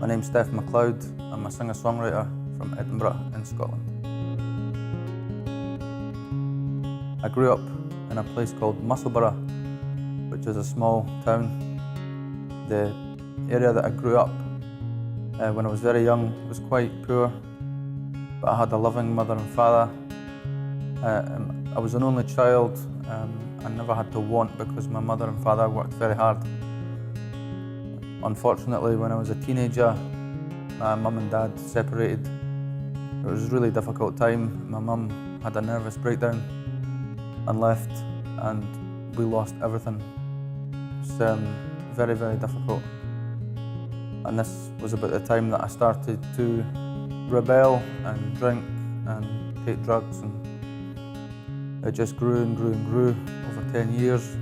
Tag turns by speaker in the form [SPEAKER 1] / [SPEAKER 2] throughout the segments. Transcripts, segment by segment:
[SPEAKER 1] My name's Steph Macleod. I'm a singer-songwriter from Edinburgh in Scotland. I grew up in a place called Musselburgh, which is a small town. The area that I grew up when I was very young was quite poor, but I had a loving mother and father. I was an only child. I never had to want because my mother and father worked very hard. Unfortunately, when I was a teenager, my mum and dad separated. It was a really difficult time. My mum had a nervous breakdown and left, and we lost everything. It was very, very difficult. And this was about the time that I started to rebel and drink and take drugs, and it just grew and grew and grew over 10 years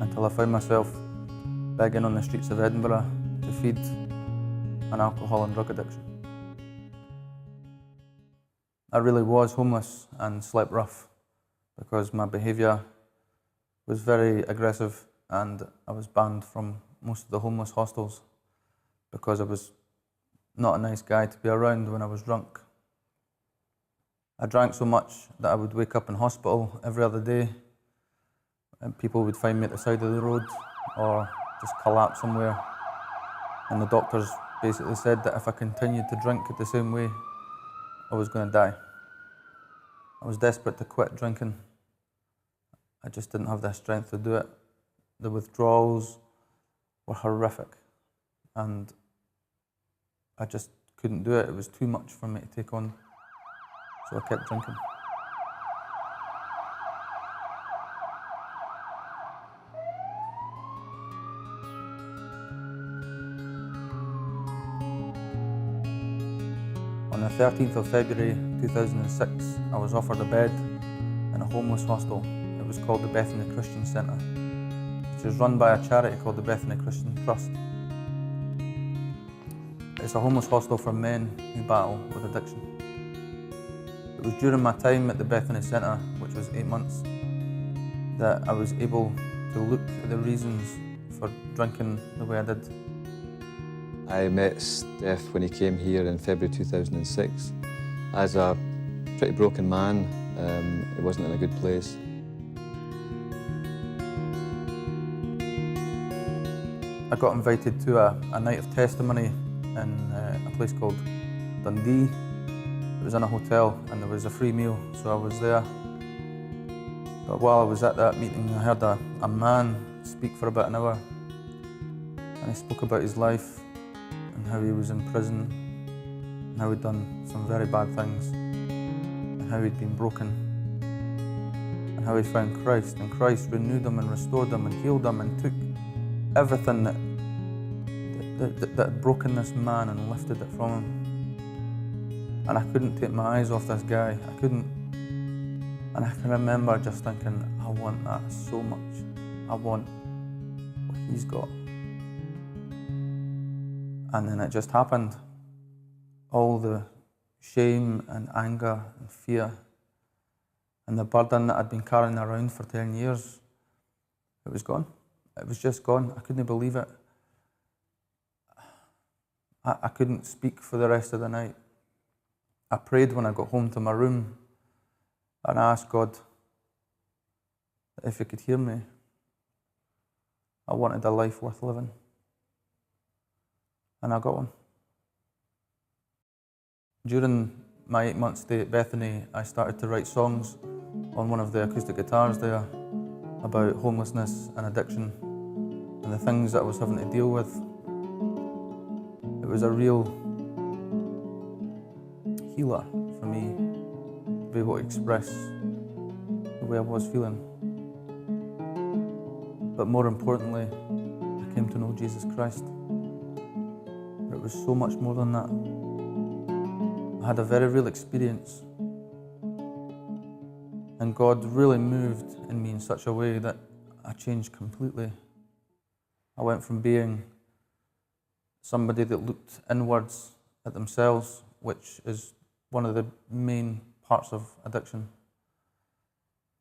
[SPEAKER 1] until I found myself begging on the streets of Edinburgh to feed an alcohol and drug addiction. I really was homeless and slept rough because my behaviour was very aggressive, and I was banned from most of the homeless hostels because I was not a nice guy to be around when I was drunk. I drank so much that I would wake up in hospital every other day, and people would find me at the side of the road or just collapse somewhere, and the doctors basically said that if I continued to drink the same way, I was going to die. I was desperate to quit drinking. I just didn't have the strength to do it. The withdrawals were horrific, and I just couldn't do it. It was too much for me to take on, so I kept drinking. On the 13th of February 2006, I was offered a bed in a homeless hostel. It was called the Bethany Christian Centre, which is run by a charity called the Bethany Christian Trust. It's a homeless hostel for men who battle with addiction. It was during my time at the Bethany Centre, which was 8 months, that I was able to look at the reasons for drinking the way I did.
[SPEAKER 2] I met Steph when he came here in February 2006. As a pretty broken man, he wasn't in a good place.
[SPEAKER 1] I got invited to a night of testimony in a place called Dundee. It was in a hotel and there was a free meal, so I was there. But while I was at that meeting, I heard a man speak for about an hour, and he spoke about his life and how he was in prison and how he'd done some very bad things and how he'd been broken and how he found Christ, and Christ renewed him and restored him and healed him and took everything that had broken this man and lifted it from him. And I couldn't take my eyes off this guy. I couldn't. And I can remember just thinking, I want that so much. I want what he's got. And then it just happened. All the shame and anger and fear and the burden that I'd been carrying around for 10 years, it was gone. It was just gone. I couldn't believe it. I couldn't speak for the rest of the night. I prayed when I got home to my room, and I asked God if He could hear me. I wanted a life worth living, and I got one. During my 8 months stay at Bethany, I started to write songs on one of the acoustic guitars there about homelessness and addiction and the things that I was having to deal with. It was a real healer for me to be able to express the way I was feeling. But more importantly, I came to know Jesus Christ. But it was so much more than that. I had a very real experience, and God really moved in me in such a way that I changed completely. I went from being somebody that looked inwards at themselves, which is one of the main parts of addiction,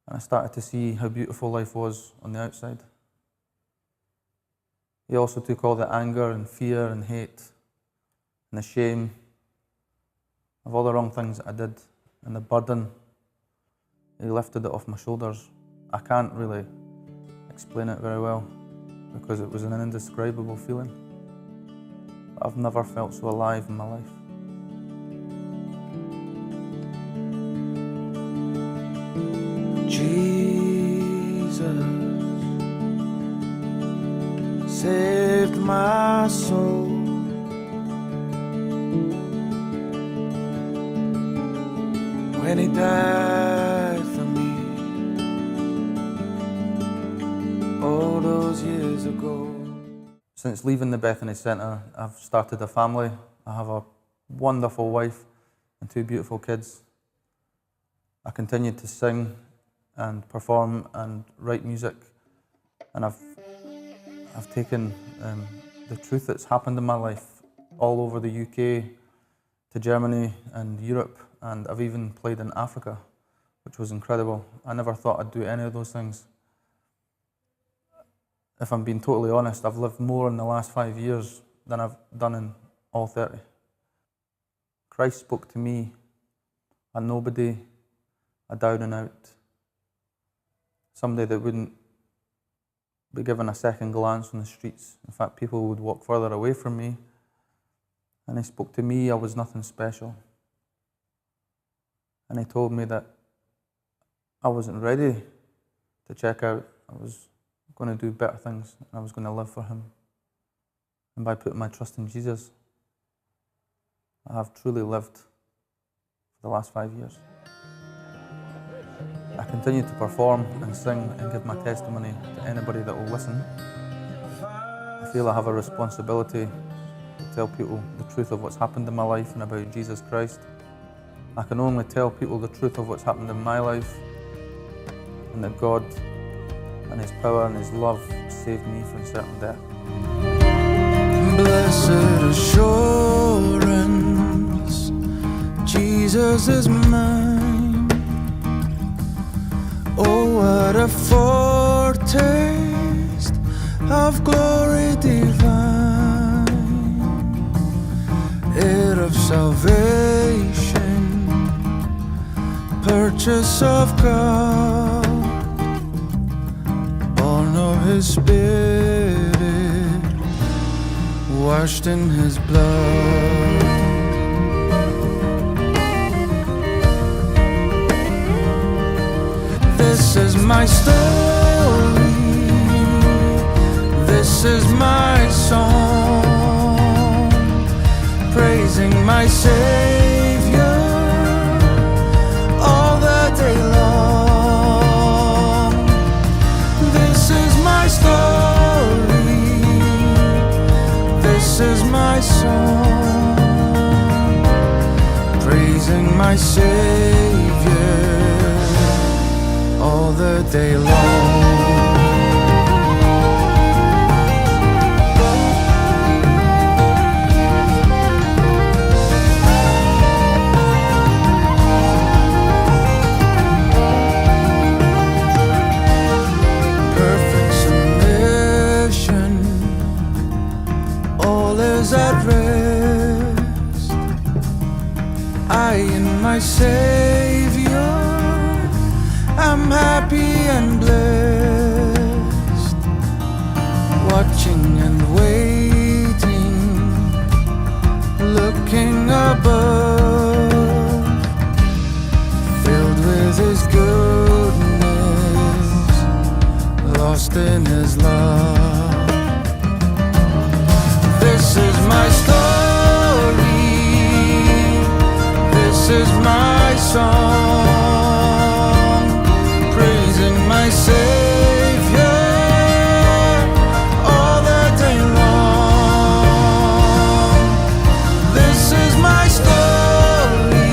[SPEAKER 1] and I started to see how beautiful life was on the outside. He also took all the anger and fear and hate and the shame of all the wrong things that I did, and the burden, He lifted it off my shoulders. I can't really explain it very well because it was an indescribable feeling. But I've never felt so alive in my life.
[SPEAKER 3] Jesus saved my soul. When He died for me all those years ago.
[SPEAKER 1] Since leaving the Bethany Centre, I've started a family. I have a wonderful wife and 2 beautiful kids. I continued to sing and perform and write music, and I've taken the truth that's happened in my life all over the UK to Germany and Europe, and I've even played in Africa, which was incredible. I never thought I'd do any of those things. If I'm being totally honest, I've lived more in the last 5 years than I've done in all 30. Christ spoke to me, a nobody, a down and out, somebody that wouldn't be given a second glance on the streets. In fact, people would walk further away from me. And He spoke to me, I was nothing special. And He told me that I wasn't ready to check out. I was going to do better things, and I was going to live for Him. And by putting my trust in Jesus, I have truly lived for the last 5 years. I continue to perform and sing and give my testimony to anybody that will listen. I feel I have a responsibility to tell people the truth of what's happened in my life and about Jesus Christ. I can only tell people the truth of what's happened in my life, and that God and His power and His love saved me from certain death.
[SPEAKER 3] Blessed assurance, Jesus is mine. Oh, what a foretaste of glory divine, heir of salvation, purchase of God, born of His Spirit, washed in His blood. This is my story, this is my song, praising my Savior all the day long. This is my story, this is my song, praising my Savior all the day long. Perfect submission, all is at rest. I in my Savior, I'm happy and blessed, watching and waiting, looking above, filled with His goodness, lost in His love. This is my story, this is my song, my Savior all the day long. This is my story,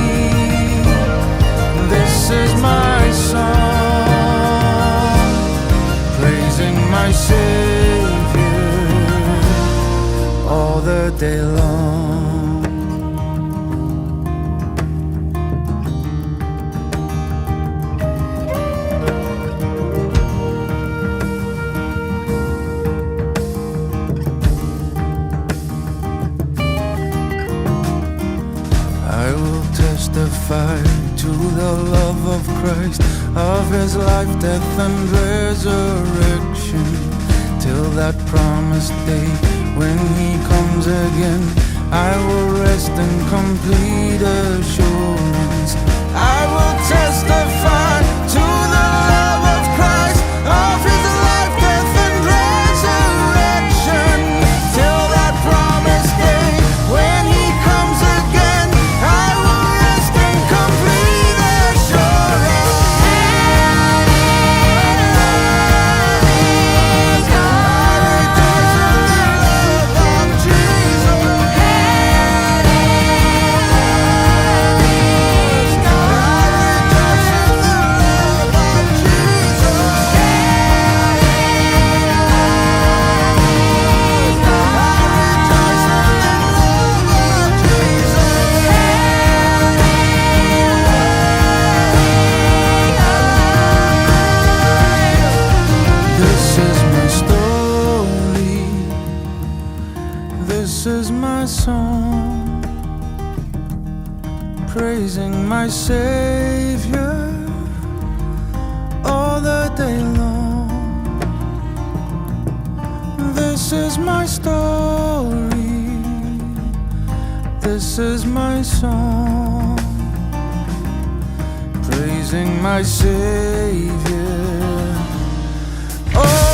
[SPEAKER 3] this is my song, praising my Savior all the day long. testify to the love of Christ, of his life, death, and resurrection, till that promised day when he comes again. I will rest in complete assurance. I will testify to the love of Christ, of his life, death, and resurrection, till that promised day when he comes again. I will rest in complete assurance. This is my song, praising my Savior all the day long. This is my story, this is my song, praising my Savior. Oh,